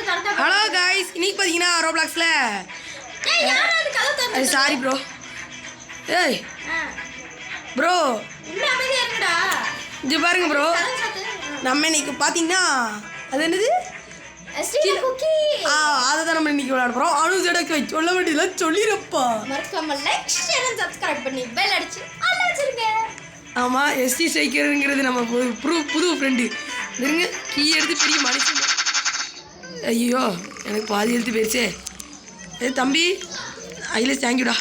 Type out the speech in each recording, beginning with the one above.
Hello guys, இன்னைக்கு பார்த்தீங்கன்னா ரோப்ளாக்ஸில் sorry bro. ஏய் ப்ரோ, இது பாருங்க ப்ரோ, நம்ம இன்னைக்கு பார்த்தீங்கன்னா அது என்னது அதை தான் நம்ம இன்னைக்கு விளையாட போகிறோம். அனுஜடக்கு சொல்ல வேண்டியதுல சொல்லிடுப்பா. ஆமாம், எஸ்டி ஸ்ட்ரைக்கருங்கிறது நம்ம புது ஃப்ரெண்டு இருங்க. கீ எடுத்து பெரிய மனுஷன். ஐயோ, எனக்கு பாதி எழுத்து போயிடுச்சே. தம்பி ஐலஸ் தேங்க்யூடா.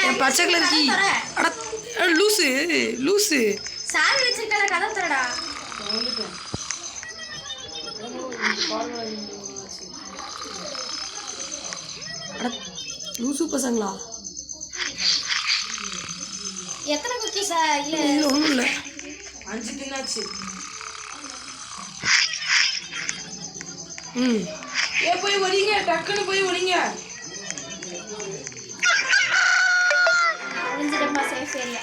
என் பச்சை கலர் கீ. அட லூஸு லூஸு லூசு பசங்களா? எத்தனை குக்கீஸ்? இல்ல ஒன்றும் இல்லை, 5 தின்னாச்சு. போய் ஒளிங்க, டக்குன்னு போய் ஒளிங்க. ஒளிஞ்சிடமா, சேஃப் ஏரியா.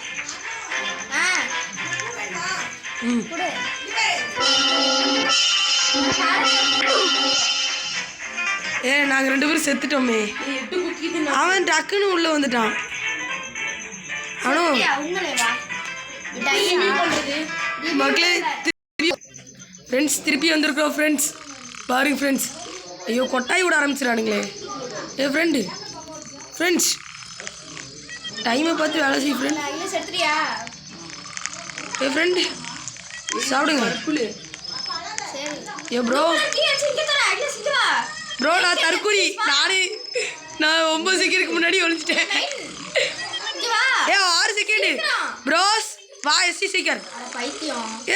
குடு. நாங்கள் 2 பேரும் செத்துட்டோமே. 8 குக்கி தின்னா. அவன் டக்குன்னு உள்ளே வந்துட்டான். அனு மக்களே, ஃப்ரெண்ட்ஸ் திருப்பி வந்திருக்கோம். ஃப்ரெண்ட்ஸ் பாருங்க ஃப்ரெண்ட்ஸ். ஐயோ, கொட்டாய் விட ஆரம்பிச்சிடானுங்களே. ஃப்ரெண்ட்ஸ் டைமை பார்த்து வேலை செய்ய ஃப்ரெண்ட். ஃப்ரெண்டு சாப்பிடுங்க. ப்ரோ ப்ரோ, நான் தற்கொலை. நான் 9 செகண்டுக்கு முன்னாடி ஒழிச்சிட்டேன். 6 செகண்டு ப்ரோஸ். வா எஸ்டி சீக்கர்.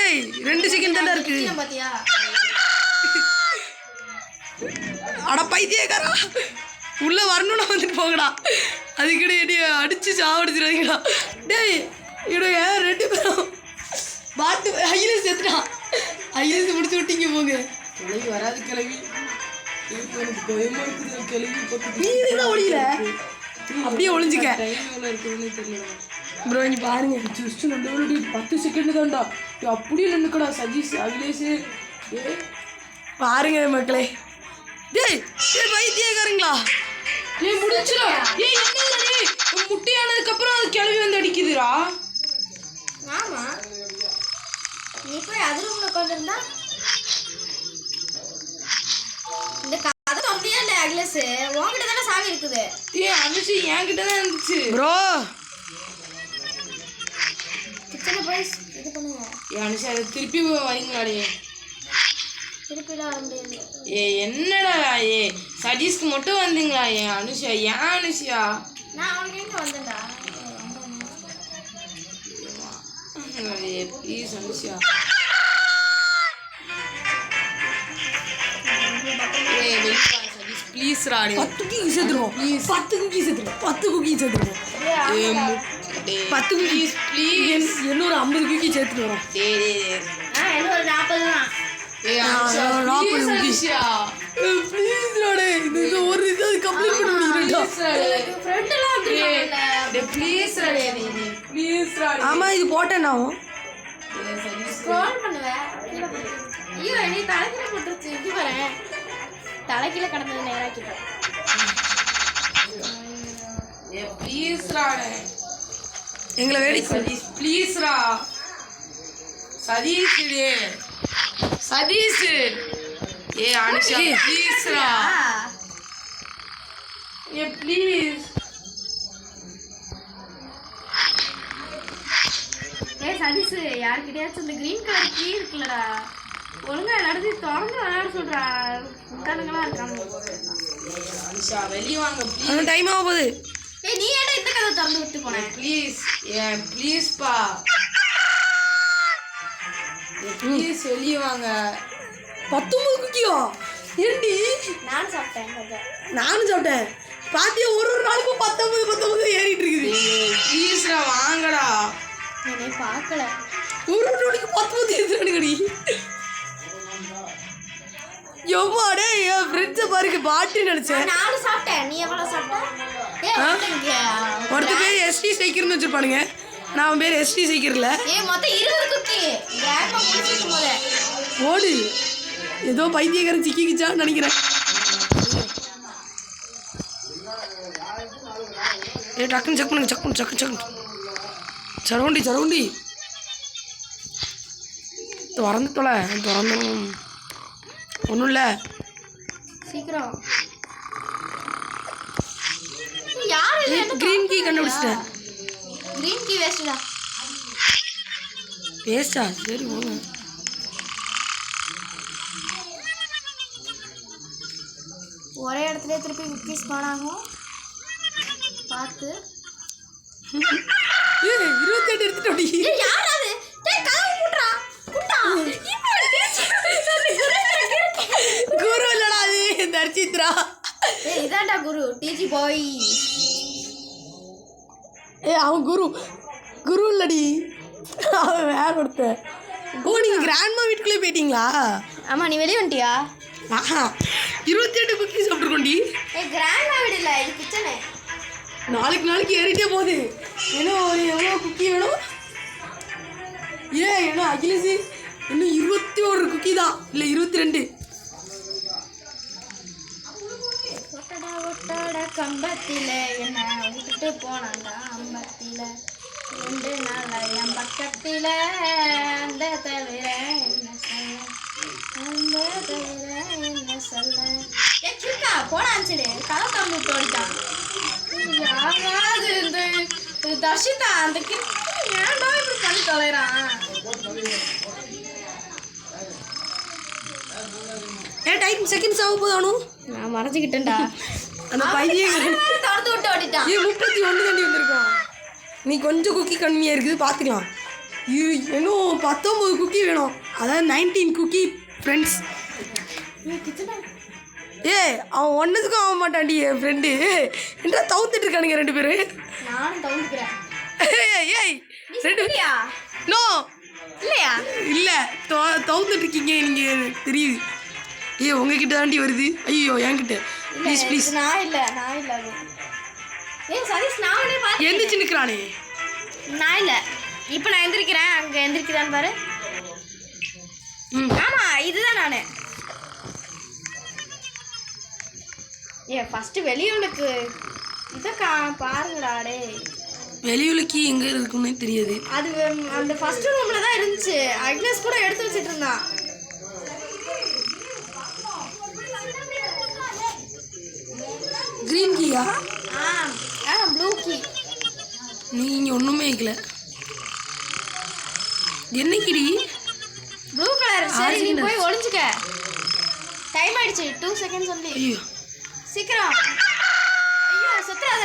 ஏய் 2 செகண்ட் தானே இருக்கு. அட பைத்தியக்காரா, உள்ள வரணும்னா வந்துட்டு போங்கடா. அதுக்கிட்ட என்னைய அடிச்சு சாவடிச்சிடாதீங்கடா. டேய் இவனுங்க 2 பேரும் பாட்டு ஐலஸ் எடுத்துட்டான். ஐலஸ் முடிச்சு விட்டீங்க போங்க. கிளவி வராது. கிளவி பயமா இருக்குது. கிளவி நீ இதுதான் ஒளியில அப்படியே ஒளிஞ்சிக்க. ப்ரோ இங்க பாருங்க, ஜஸ்ட் 10 செகண்ட் தான்டா. அப்படியே நின்னுக்கடா சஜீஸ் அகிலேஷ். பாருங்க மக்களே. டேய் பைத்தியக்காரங்களா, ஏய் முடிச்சுடா. ஏய் என்னடா டேய், முட்டையானதுக்கு அப்புறம் அது கிளவி வந்து அடிக்குதுடா. ஆமா, நீ போய் அது ரூம்ல உட்கார்ந்திருந்தா இந்த கதை தொந்தியா இல்ல. அகிலேஷ் உன்கிட்ட தானே சாவி இருக்குது. ஏய் அனுஷி என்கிட்ட தான் இருந்துச்சு ப்ரோ. கிச்சனை போய் இது பண்ணுங்க. ஏய் அனுஷி, அதை திருப்பி வரீங்களாடே? திருப்பிலாம் வர முடியாது. என்னடா சஜீஸ்க்கு மட்டும் வந்தீங்களா? அனுஷியா, ஏன் அனுஷியா? நான் அவனுக்கு எங்க வந்தேன்டா. Please Anushiya. Please Rani, 10 cookie சேர்த்துருவோம். 10 குக்கி சேர்த்துருவோம். 10 குக்கி சேர்த்துருவோம். 10 குக்கி ப்ளீஸ். இன்னொரு 50 குக்கி சேர்த்துட்டு வரோம். இன்னொரு 40 தான். ஆமா, இது போட்டேன் நான். ஐயோ, நீ தலைக்கீழ போட்டுருச்சு. இது வரேன், தலைக்கீழ கடந்தது நேராக்கிட்டேன். எங்களை வேடி சதீஷ் ப்ளீஸ்ரா. சதீஷ் சதீஷ். அனுஷா ப்ளீஸ்ரா. ப்ளீஸ். சதீஷ், யாருக்கிட்டயாச்சும் இந்த கிரீன் கலர் கீ இருக்குல்லடா, ஒழுங்கா எல்லாத்தையும் திறந்து விளையாட சொல்றா. முட்டாளுங்களா இருக்காங்க. அனுஷா வெளியே வாங்க ப்ளீஸ். அந்த டைம் ஆக போகுது. நீ ஏன்டா இந்த கதை திறந்து விட்டு போன? ப்ளீஸ் ப்ளீஸ்ப்பா, ப்ளீஸ் வெளியே வாங்க. 19 குக்கியோ? ஏண்டி? நானும் சாப்பிட்டேன். நானும் சாப்பிட்டேன். பாத்தியா, ஒரு நாளுக்கும் 19 ஏறிட்டு இருக்குது. ப்ளீஸ்ரா வாங்கடா. என்னை பார்க்கல. ஒரு நாளைக்கு 19 ஏறிடுங்கடி. எவ்வாடே என் ஃப்ரெண்ட்ஸை பாருங்க, பாட்டு நினைச்சேன். நானும் சாப்பிட்டேன். நீ எவ்வளவு சாப்பிட்ட? ஒருத்த பேர் எஸ்டி சைக்கிள்னு வச்சிருப்பானுங்க. நான் பேர் எஸ்டி சைக்கிள்ல. மொத்தம் 20 குக்கி. ஓடு. ஏதோ பைத்தியக்காரன் சிக்கிக்கிச்சான்னு நினைக்கிறேன். டக்குன்னு செக் பண்ணுங்க, செக் பண்ணு, செக் சரவுண்டி திறந்து தொலை. திறந்தணும் ஒன்றும் இல்லை. சீக்கிரம் யாரு க்ரீன் கீ கண்டுபிடிச்சிட்டேன். கிரீன் கீ வேஸ்டா? வேஸ்டா? சரி போங்க. ஒரே இடத்துல திருப்பி குக்கீஸ் ஆகும் பார்த்து. 28 எடுத்துட்டோடி. யாராவது குரு இல்லடா, அது தர்ஷித்ரா. இதான்டா குரு, டிஜி பாய். அவன் குரு இல்லடி, அவன் வேற ஒருத்தன். ஓ, நீங்கள் கிராண்ட்மா வீட்டுக்குள்ளே போயிட்டீங்களா? ஆமாம், நீ வெளியே வந்துட்டியா? 28 குக்கி சாப்பிட்ருக்கோண்டி. கிராண்ட்மா வீடு இல்லை, இது கிச்சனு. நாளைக்கு ஏறிட்டே போகுது. ஏன்னா எவ்வளோ குக்கி வேணும்? ஏன்னா அகிலேஷ் இன்னும் 21 குக்கி தான், இல்லை 22. ஒட்டட கம்பத்தில் என்ன விட்டுட்டு போனாங்க அம்பத்தில் 2 நாள் என் பக்கத்தில். அந்த தவிர என்ன சொல்ல கேட்கா போனாச்சுடு களை தம்பு போடிட்டான். யாராவது இந்த தர்ஷிதா அந்த ஏன்டா இப்படி பண்ணி தொலைறான்? டைம் செகண்ட்ஸ் ஆக போதானு நான் மறைச்சிக்கிட்டேன்டா. அந்த பையன் திறந்து விட்டு ஓடிட்டான். 31 தாண்டி வந்திருக்கோம். நீ கொஞ்சம் குக்கி கம்மியாக இருக்குது, பார்த்துக்கலாம். இன்னும் 19 குக்கி வேணும், அதாவது 19 குக்கி ஃப்ரெண்ட்ஸ். அவன் ஒன்றுத்துக்கும் ஆக மாட்டான்டி என் ஃப்ரெண்டு. என்ன தவுத்துட்டு இருக்கானுங்க 2 பேர். நானும் தவுந்துக்கிறேன். ஏய் 2 நோ இல்லையா? இல்லை, தவுத்துட்டு இருக்கீங்க நீங்கள், தெரியுது. உங்ககிட்ட தாண்டி வருது. ஐயோ என்கிட்ட. ப்ளீஸ் நான் இல்லை அது. சதீஷ் நான் உடனே பார்த்து எந்திரிச்சு நிற்கிறானே. நான் இல்லை, இப்போ நான் எந்திரிக்கிறேன். அங்கே எந்திரிக்கிறான்னு பாரு. ஆமாம், இதுதான் நான். ஃபஸ்ட்டு வெளியூனுக்கு இதை பாருங்கடா. டே வெளியூலுக்கு எங்கே இருக்குன்னு தெரியாது. அது அந்த ஃபர்ஸ்ட் ரூமில் தான் இருந்துச்சு. அக்னஸ் கூட எடுத்து வச்சுட்டு இருந்தான். க்ரீன் கீயா? Blue key. நீங்கள் இங்கே ஒன்றுமே வைக்கல. என்னைக்கிடி? Blue colour. சரி, நீ போய் ஒளிஞ்சுக்க. டைம் ஆயிடுச்சு. 2 செகண்ட்ஸ் ஒன்லி. ஐயோ சீக்கிரம். ஐயோ சுத்துறாத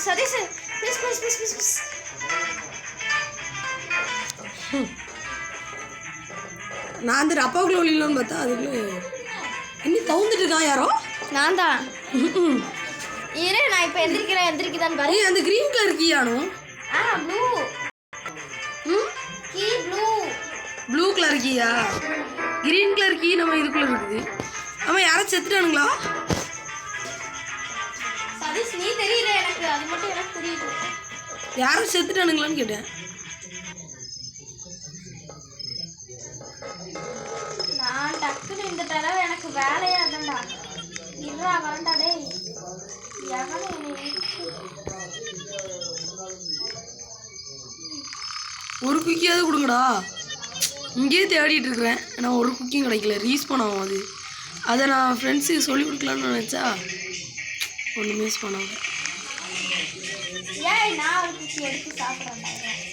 சதீஷ். ப்ளீஸ். நான் அந்த அப்பாவுக்குள்ள ஒளியிலன்னு பார்த்தா அதுக்குள்ளே இன்னும் தவுந்துட்டு இருக்கான் யாரோ. நான் தான். இரு, நான் இப்போ எந்திரிக்குதான்னு பாரு. அந்த க்ரீன் கலர் கீயானோ? Blue key. ப்ளூ கலர் கீயா? க்ரீன் கலர் கீ நம்ம இதுக்குள்ளே இருக்குது. ஆமாம், யாரும் செத்துட்டானுங்களா? சதீஷ் நீ தெரியல எனக்கு, அது மட்டும் எனக்கு தெரியுது. யாரும் செத்துட்டானுங்களான்னு கேட்டேன். நான் டக்குன்னு இந்த தடவை எனக்கு வேலையே அதான்டா. இருடா வரண்டா. டேய் ஒரு குக்கியாவது கொடுங்கடா. இங்கேயே தேடிட்டு இருக்கிறேன். நான் ஒரு குக்கியும் கிடைக்கல. ரீஸ்பான் ஆகும் அது. அதை நான் ஃப்ரெண்ட்ஸுக்கு சொல்லிக் கொடுக்கலான்னு நினச்சா ஒன்றுமே பண்ணாங்க. நான் ஒரு குக்கி எடுத்து சாப்பிட்றேன்.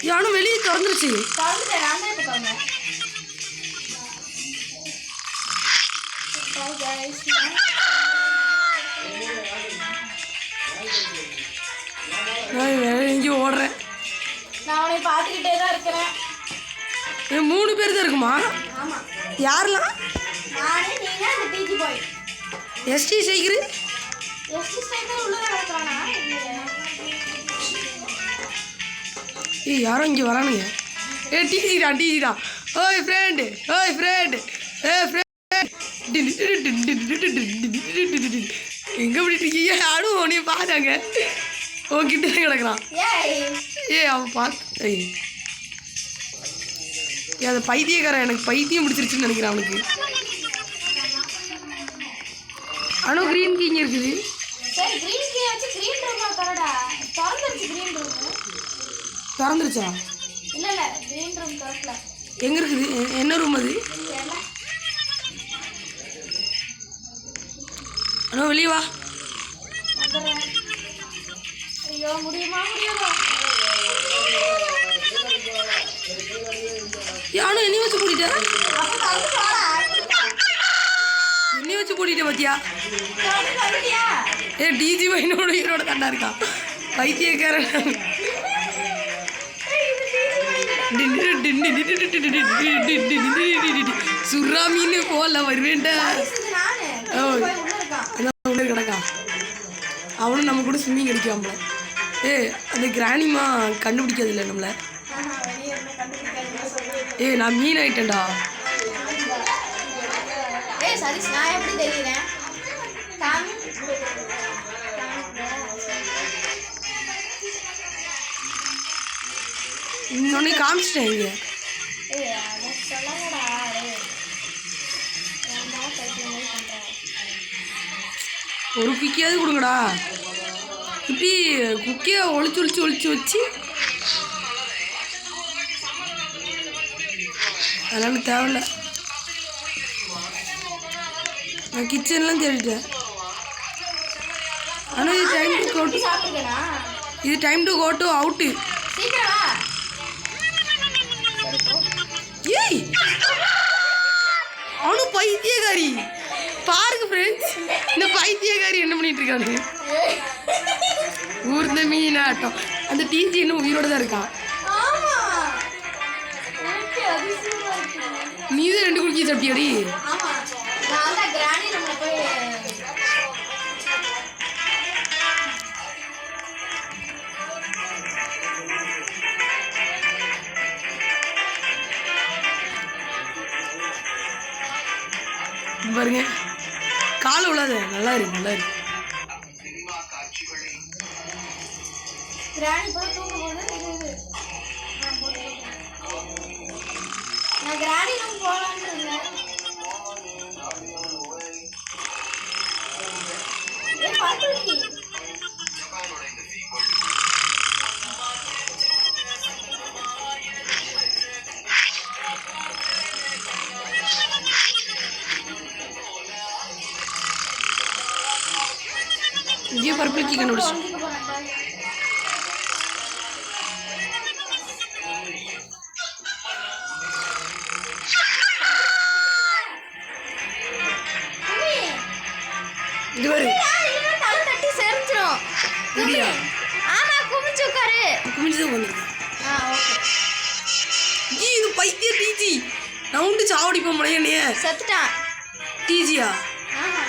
யானும் வெளியே திறந்துருச்சு. திறந்துட்டேன், நான் தான் இப்போ திறந்தேன். நான் வேற எங்கேயும் ஓடுறேன். நான் உன்னை பார்த்துக்கிட்டே தான் இருக்கிறேன். 3 பேர் தான் இருக்குமா? ஆமாம். யாரெல்லாம்? நானே, நீங்க, அந்த DG boy. ST cycle. ST cycle உள்ளதான் இருக்கிறானா? யாரும் இங்கே வரானுங்க. டிஜி தான். ஓய் ஃப்ரெண்டு. எங்கே போயிட்டு இருக்கீங்க? யாரும் உன்னைய பார்த்தாங்க. உன்கிட்ட கிடக்குறான். அவன் பார்த்து அந்த பைத்தியக்காரன் எனக்கு பைத்தியம் பிடிச்சிருச்சுன்னு நினைக்கிறான் அவனுக்கு. ஆனால் க்ரீன் கீ இங்கே இருக்குது. சரி கிரீன் கீ வச்சு கிரீன் ரூம் தரடா. திறந்துருச்சு கிரீன் ரூம். திறந்துருச்சா? இல்ல இல்ல கிரீன் ரூம் திறக்கல. எங்கே இருக்குது? என்ன ரூம் அது? தெரியல. ஆனால் வெளியே வா. வந்துடுறேன். ஐயோ முடியுமா முடியுமா? யானும் என்னையும் வச்சு கூட்டிட்டேன். அப்ப திறந்து வாடா. என்னையும் வச்சு கூட்டிட்டேன் பார்த்தியா? திறந்து வந்துட்டியா? டிஜி பையனோட உயிரோட தண்டா இருக்கான் பைத்தியக்காரன். சுறா மீன் போல வருவேன்டா. உள்ள கிடக்கா அவனும் நம்ம கூட ஸ்விம்மிங் அடிக்காமல. அந்த கிராணிமா கண்டுபிடிக்காது இல்லை நம்மளை. நான் மீன் ஆயிட்டேன்டா. சதீஷ் நான் எப்படி தெரியுறேன்? இன்னொன்னு காமிச்சிட்டேன் இங்க. ஒரு குக்கியாவது கொடுங்கடா. இப்படி குக்கியை ஒளிச்சு வச்சு அதனால தேவையில்ல. நான் கிச்சன்லாம் தேடிட்டேன். ஆனால் இது time to go to out. ஏய் அவனும் பைத்தியக்காரி பாருங்க ஃப்ரெண்ட்ஸ். இந்த பைத்தியக்காரி என்ன பண்ணிட்டு இருக்கானு. ஊர்ந்த மீனாட்டம். அந்த டிஜி இன்னும் உயிரோட தான் இருக்கான். நீ தான் 2 குடிக்கி சாப்பிட்டியாடி? பாருங்க காலை உள்ளாத. நல்லா இருக்கு நல்லா இருக்கு. இங்கே பர்பிள் கீ கண்டுபிடிச்சு. இது வரு இது பைத்திய டிஜி. நான் உண்டு சாவடிப்போம் முனையே செத்துட்டான். டிஜியா?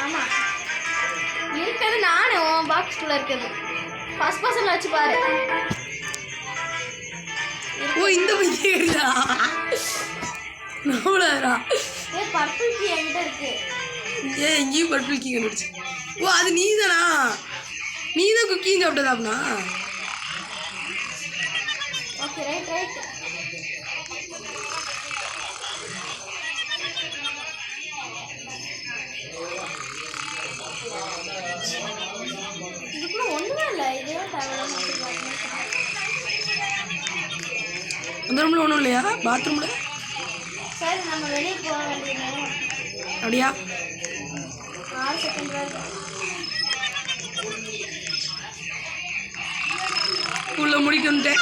ஆமா இருக்கிறது நானே. உன் பாக்ஸ்குள்ள இருக்குது. ஃபர்ஸ்ட் பர்சன்ல வச்சு பாரு. ஓ இந்த பைத்தியக்காரியா? நவளரா. பர்பிள் கீ என்கிட்ட இருக்கு. இங்கேயும் பர்பிள் கீ கண்டுபிடிச்சு. ஓ அது நீதானா? நீதான் குக்கிங் சாப்பிட்டதாப்னா? Okay right. இதுக்குள்ள ஒண்ணுமே இல்லை. இதுதான் அந்த ரூம்ல ஒன்றும் இல்லையா? பாத்ரூம்ல? சரி நம்ம வெளியே போக வேண்டியது. அப்படியா? 6 செகண்ட் தான். உள்ள முடிட்டு வந்துட்டேன்.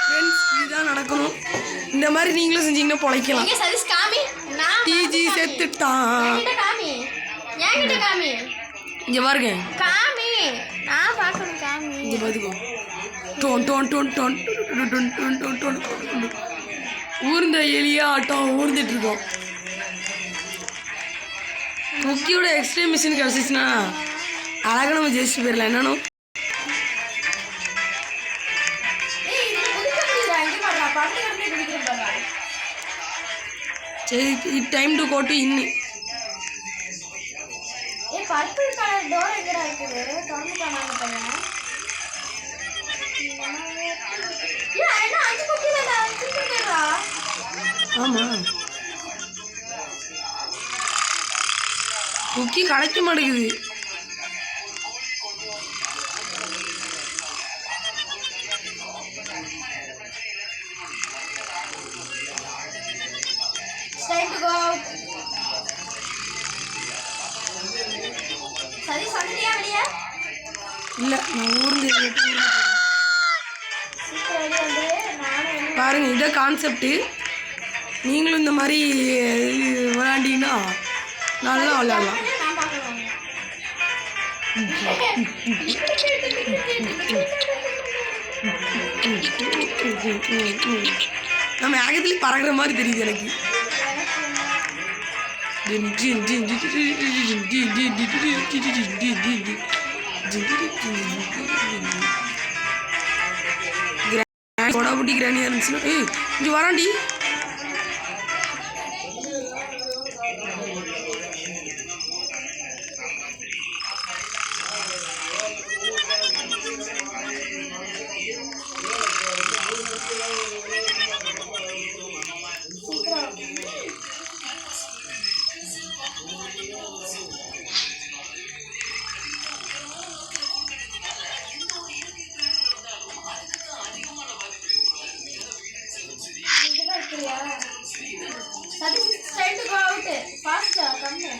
ஃப்ரெண்ட்ஸ் இதுதான் நடக்கணும். இந்த மாதிரி நீங்களும் செஞ்சீங்கன்னா பொழைக்கலாம். சதீஷ் காமி. டிஜி செத்துட்டான். என்கிட்ட காமி. இங்க பாருங்க காமி. நான் பார்க்கணும் காமி. இங்க பாத்துக்கோ. டோன் டோன் டோன் டோன் டோன் டோன் டோன் டோன். ஊர்ந்த எலியா ஆட்டம் ஊர்ந்துட்டு இருக்கோம். குக்கியோட எக்ஸ்ட்ரீம் மிஷின் கிடச்சிச்சுன்னா அழகாக நம்ம ஜெயிச்சுட்டு போயிடலாம். என்னன்னு சரி. It time to go to இன்னி. பர்பிள் கலர் டோர் எங்கடா இருக்குது? திறந்து காணாம பையன். என்ன 5 குட்டி தானா? குட்டிடா. ஆமா குக்கி கிடைக்க மாட்டேங்குது. சரி வந்துட்டியா வெளியே இல்லை நான் ஊர்ந்து சீக்கிரம் வெளியே வந்து நானும் பாருங்க இதான் கான்செப்ட்டு. நீங்களும் இந்த மாதிரி விளையாண்டிங்கன்னா நல்லா விளையாடலாம். நான் பார்க்கலாம் நம்ம வேகத்துலேயே பறகுற மாதிரி தெரியுது எனக்கு. கொடாபுட்டி கிராண்டியாக இருந்துச்சுன்னா இங்கே வராண்டி. சரி ஸ்ட்ரைட் கோ அவுட் ஃபாஸ்டா கம்மு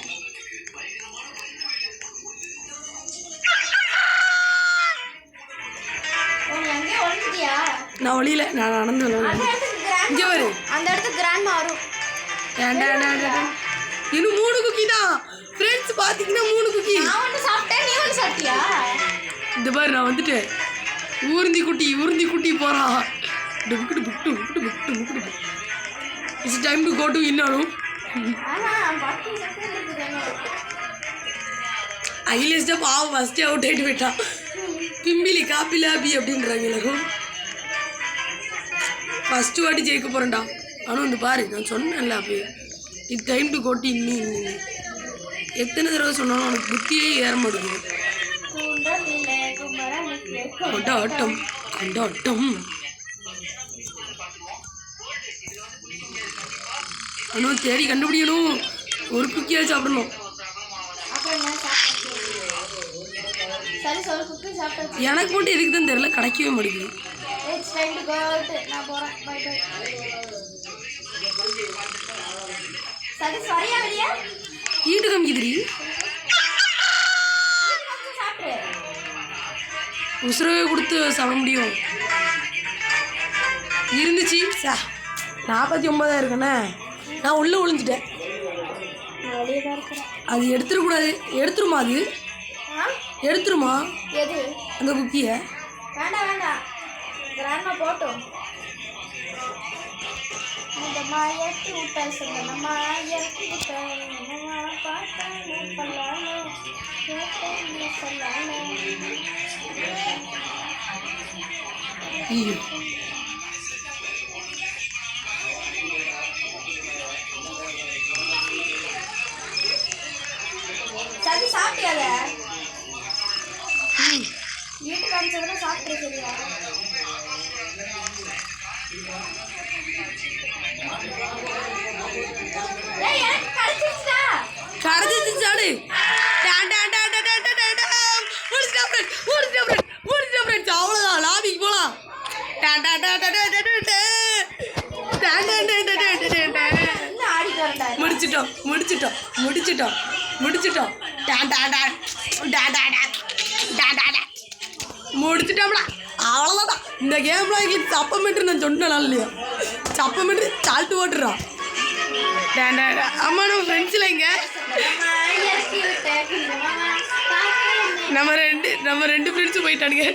நீ அங்கே ஒளிஞ்சிட்டியா நான் ஒளியில நான் நடந்து இங்கே வரு. அந்த இடத்துக்கு கிராண்ட் வரும். இன்னும் 3 குக்கி தான் ஃப்ரெண்ட்ஸ். பார்த்தீங்கன்னா 3 குக்கி. நான் ஒன்று சாப்பிட்டேன், நீ ஒன்று சாப்பிட்டியா? இந்த பாரு நான் வந்துட்டேன். ஊர்ந்தி குட்டி போகிறான். It's time to go to இன்னும். ஐலேஸ்டாக பாவம் ஃபஸ்ட்டே அவுட் ஆகிட்டு போயிட்டான். பிம்பிலி காப்பிலாபி அப்படின்றாங்க எல்லாரும். ஃபஸ்ட்டு வாட்டி ஜெயிக்க போகிறேன்டா. ஆனால் வந்து பாரு நான் சொன்னேன்ல அப்போ it's time to go to இன்னும். எத்தனை தடவை சொன்னாலும் அவனுக்கு புத்தியே ஏற மாட்டேங்குது. கொண்டாட்டம் கொண்டாட்டம். இன்னும் தேடி கண்டுபிடிக்கணும். ஒரு குக்கியாக சாப்பிடணும். எனக்கு மட்டும் எதுக்கு தான் தெரியல, கிடைக்கவே மாட்டேங்குது. ஈட்டு காமிக்குதுரி. உசுரவே கொடுத்து சாப்பிட முடியும் இருந்துச்சு. 49 இருக்குண்ணே. நான் உள்ளே ஒளிஞ்சிட்டேன். அது எடுத்துடக்கூடாது. எடுத்துருமா? அது எடுத்துருமா அந்த குக்கியை? வேண்டாம் வேண்டாம், கிராண்ட்மா போட்டோம். இந்த மாயத்து விட்டா சொன்ன மாயத்து விட்டா ஐயோ சரி சாப்பிட்டியாத? வீட்டு காமிச்சதுன்னா சாப்பிட்டு சரியா? எனக்கு கிடைச்சிருச்சா? கிடைச்சிச்சு சாடு. அவ்வளோதான், லாபிக்கு போகலாம். முடிச்சிட்டோம் முடிச்சிட்டோம் முடிச்சிட்டோம் முடிச்சிட்டோம் முடிச்சிட்டோம்ல. அவ்வளோதான். இந்த கேம்லாம் எங்களுக்கு சப்பமெண்ட்டு நான் சொன்னேன் இல்லையா? சப்பமெண்ட்டு சால்ட்டு ஓட்டுறான். அம்மா நம்ம ஃப்ரெண்ட்ஸில் இங்கே நம்ம ரெண்டு ஃப்ரெண்ட்ஸும் போயிட்டானுங்க.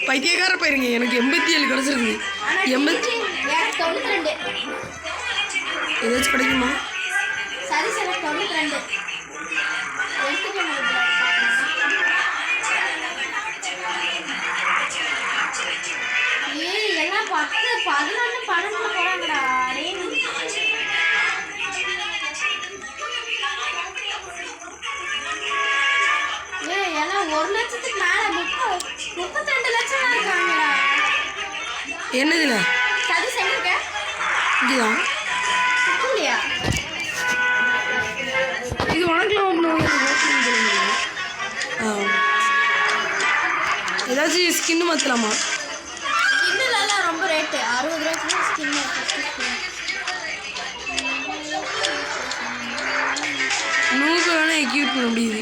பைத்தியக்கார போயிருங்க. எனக்கு 87 கிடச்சிருக்குது. 80 ஏதாச்சும் கிடைக்குமா? சரி சார் 92 எல்லாம் 10 11 12 போறாங்கடா. எல்லாம் 1 லட்சத்துக்கு மேல 32 லட்சம் இருக்காங்கடா. என்னதுல சரி செஞ்சிருக்க இதுதான் இல்லையா? இது உனக்குலாம் ஏதாச்சும் ஸ்கின் மாற்றலாமா? ஸ்கின்னுலாம் ரொம்ப ரேட்டு 60 ரூபாய்க்கு ஸ்கின். நூறு வேணால் எக்யூட் பண்ண முடியுது.